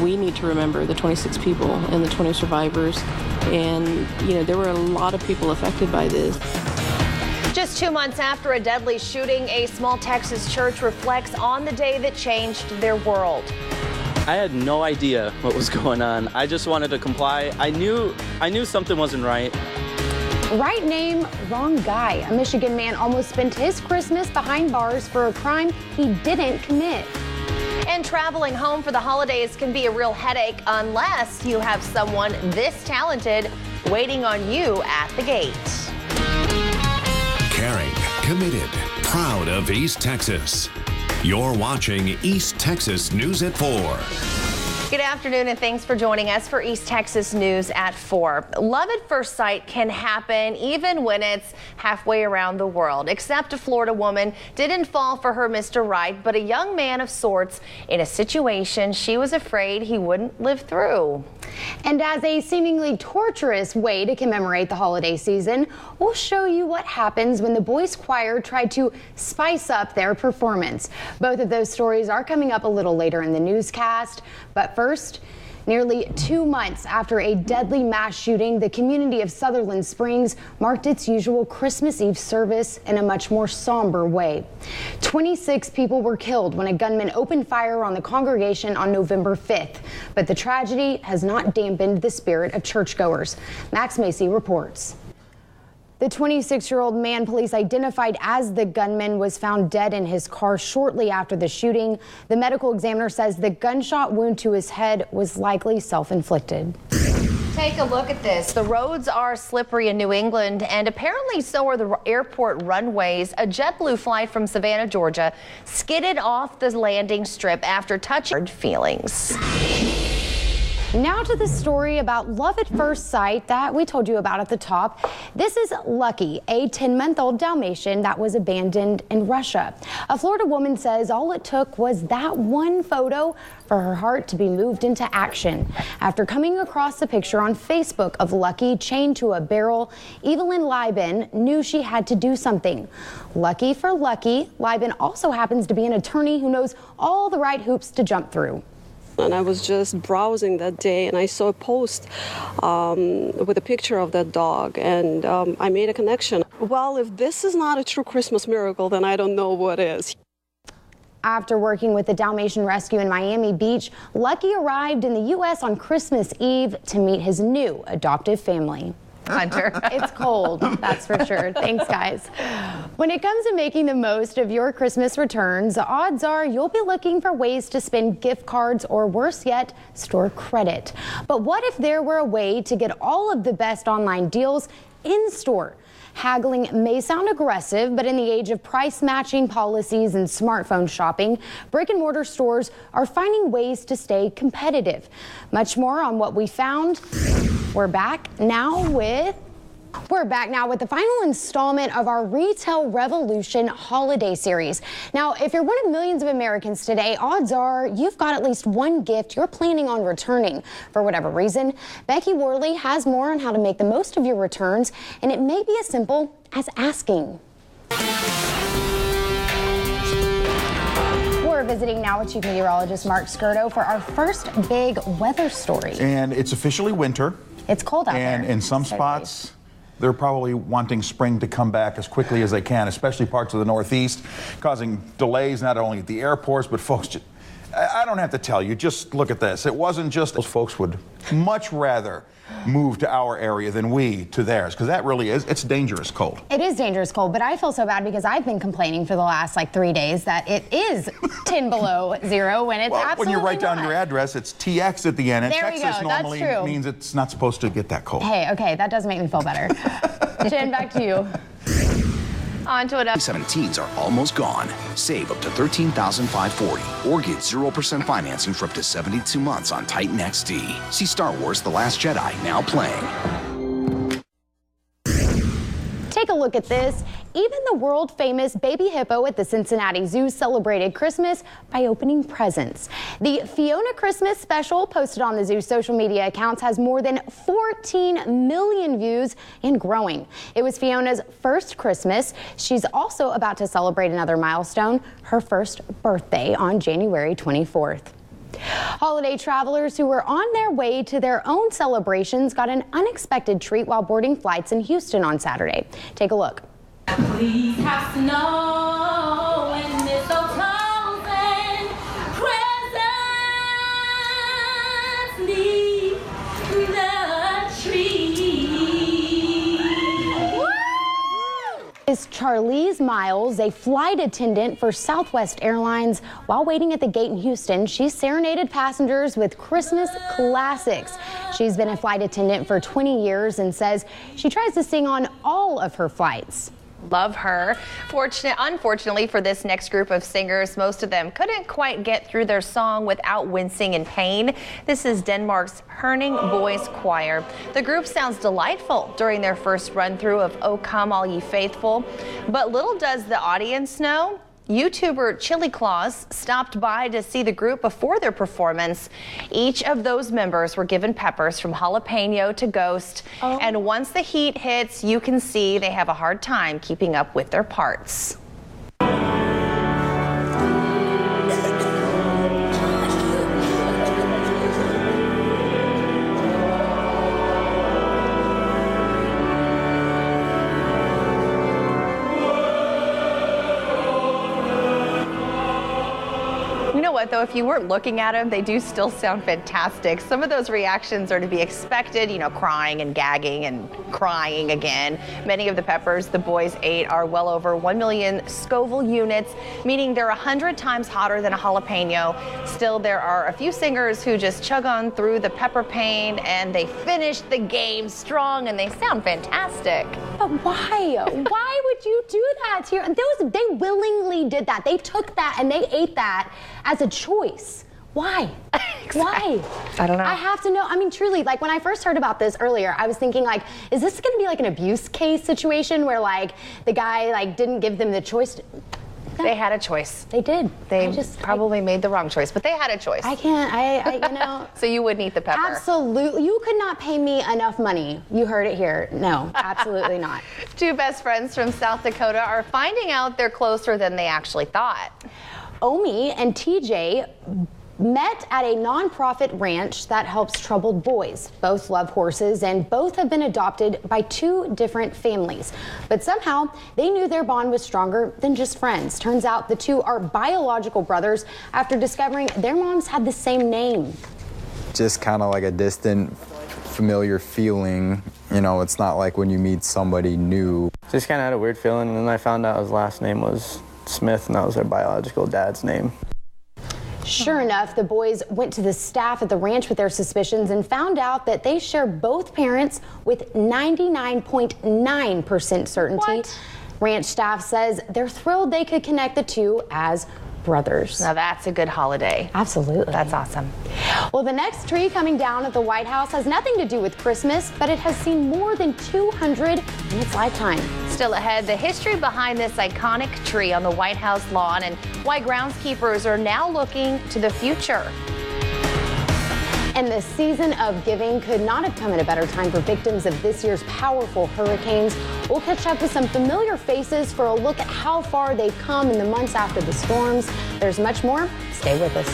We need to remember the 26 people and the 20 survivors. And, there were a lot of people affected by this. Just 2 months after a deadly shooting, a small Texas church reflects on the day that changed their world. I had no idea what was going on. I just wanted to comply. I knew something wasn't right. Right name, wrong guy. A Michigan man almost spent his Christmas behind bars for a crime he didn't commit. And traveling home for the holidays can be a real headache unless you have someone this talented waiting on you at the gate. Caring, committed, proud of East Texas. You're watching East Texas News at 4. Good afternoon and thanks for joining us for East Texas News at 4. Love at first sight can happen even when it's halfway around the world, except a Florida woman didn't fall for her Mr. Right, but a young man of sorts in a situation she was afraid he wouldn't live through. And as a seemingly torturous way to commemorate the holiday season, we'll show you what happens when the boys' choir tried to spice up their performance. Both of those stories are coming up a little later in the newscast. But first, nearly 2 months after a deadly mass shooting, the community of Sutherland Springs marked its usual Christmas Eve service in a much more somber way. 26 people were killed when a gunman opened fire on the congregation on November 5th. But the tragedy has not dampened the spirit of churchgoers. Max Macy reports. The 26-year-old man police identified as the gunman was found dead in his car shortly after the shooting. The medical examiner says the gunshot wound to his head was likely self-inflicted. Take a look at this. The roads are slippery in New England, and apparently so are the airport runways. A JetBlue flight from Savannah, Georgia, skidded off the landing strip after touching feelings. Now to the story about love at first sight that we told you about at the top. This is Lucky, a 10-month-old Dalmatian that was abandoned in Russia. A Florida woman says all it took was that one photo for her heart to be moved into action. After coming across a picture on Facebook of Lucky chained to a barrel, Evelyn Lieben knew she had to do something. Lucky for Lucky, Lieben also happens to be an attorney who knows all the right hoops to jump through. And I was just browsing that day and I saw a post with a picture of that dog, and I made a connection. Well, if this is not a true Christmas miracle, then I don't know what is. After working with the Dalmatian Rescue in Miami Beach, Lucky arrived in the U.S. on Christmas Eve to meet his new adoptive family. Hunter. It's cold, that's for sure. Thanks, guys. When it comes to making the most of your Christmas returns, odds are you'll be looking for ways to spend gift cards or, worse yet, store credit. But what if there were a way to get all of the best online deals in store? Haggling may sound aggressive, but in the age of price matching policies and smartphone shopping, brick and mortar stores are finding ways to stay competitive. Much more on what we found. We're back now with the final installment of our Retail Revolution holiday series. Now, if you're one of millions of Americans today, odds are you've got at least one gift you're planning on returning for whatever reason. Becky Worley has more on how to make the most of your returns, and it may be as simple as asking. We're visiting now with Chief Meteorologist Mark Skirdo for our first big weather story. And it's officially winter. It's cold out there. And in some spots, they're probably wanting spring to come back as quickly as they can, especially parts of the Northeast, causing delays not only at the airports, but folks, I don't have to tell you, just look at this. It wasn't just those folks would much rather move to our area than we to theirs, because that really is, it's dangerous cold. It is dangerous cold, but I feel so bad because I've been complaining for the last 3 days that it is 10 below zero when it's absolutely when you write down not. your address, it's TX at the end, and There we Texas go. normally That's true. means it's not supposed to get that cold. Hey, okay, that does make me feel better. Jen, back to you. On to another. 17s are almost gone. Save up to $13,540 or get 0% financing for up to 72 months on Titan XD. See Star Wars The Last Jedi now playing. Take a look at this. Even the world-famous baby hippo at the Cincinnati Zoo celebrated Christmas by opening presents. The Fiona Christmas special posted on the zoo's social media accounts has more than 14 million views and growing. It was Fiona's first Christmas. She's also about to celebrate another milestone, her first birthday on January 24th. Holiday travelers who were on their way to their own celebrations got an unexpected treat while boarding flights in Houston on Saturday. Take a look. Please have snow and mistletoe and presents neath the tree. Is Charlize Miles, a flight attendant for Southwest Airlines. While waiting at the gate in Houston, she serenaded passengers with Christmas classics. She's been a flight attendant for 20 years and says she tries to sing on all of her flights. Love her. Unfortunately for this next group of singers, most of them couldn't quite get through their song without wincing in pain. This is Denmark's Herning Boys Choir. The group sounds delightful during their first run through of O Come All Ye Faithful, but little does the audience know, YouTuber Chili Claus stopped by to see the group before their performance. Each of those members were given peppers from jalapeno to ghost. And once the heat hits, you can see they have a hard time keeping up with their parts. You know what, though, if you weren't looking at them, they do still sound fantastic. Some of those reactions are to be expected, you know, crying and gagging and crying again. Many of the peppers the boys ate are well over 1 million Scoville units, meaning they're 100 times hotter than a jalapeno. Still, there are a few singers who just chug on through the pepper pain and they finish the game strong and they sound fantastic. But why? Why would you do that to your, they willingly did that. They took that and they ate that as a choice. Why? Why? I don't know. I have to know. I mean, truly, like when I first heard about this earlier, I was thinking like, is this going to be like an abuse case situation where like the guy like didn't give them the choice? No. They had a choice. They did. They probably made the wrong choice, but they had a choice. I can't, you know. So you wouldn't eat the pepper? Absolutely. You could not pay me enough money. You heard it here. No, absolutely not. Two best friends from South Dakota are finding out they're closer than they actually thought. Omi and TJ met at a nonprofit ranch that helps troubled boys. Both love horses and both have been adopted by two different families. But somehow they knew their bond was stronger than just friends. Turns out the two are biological brothers after discovering their moms had the same name. Just kind of like a distant, familiar feeling. You know, it's not like when you meet somebody new. Just kind of had a weird feeling, and then I found out his last name was Smith, and that was their biological dad's name. Sure enough, the boys went to the staff at the ranch with their suspicions and found out that they share both parents with 99.9% certainty. What? Ranch staff says they're thrilled they could connect the two as brothers. Now that's a good holiday. Absolutely. That's awesome. Well, the next tree coming down at the White House has nothing to do with Christmas, but it has seen more than 200 in its lifetime. Still ahead, the history behind this iconic tree on the White House lawn and why groundskeepers are now looking to the future. And the season of giving could not have come at a better time for victims of this year's powerful hurricanes. We'll catch up with some familiar faces for a look at how far they've come in the months after the storms. There's much more. Stay with us.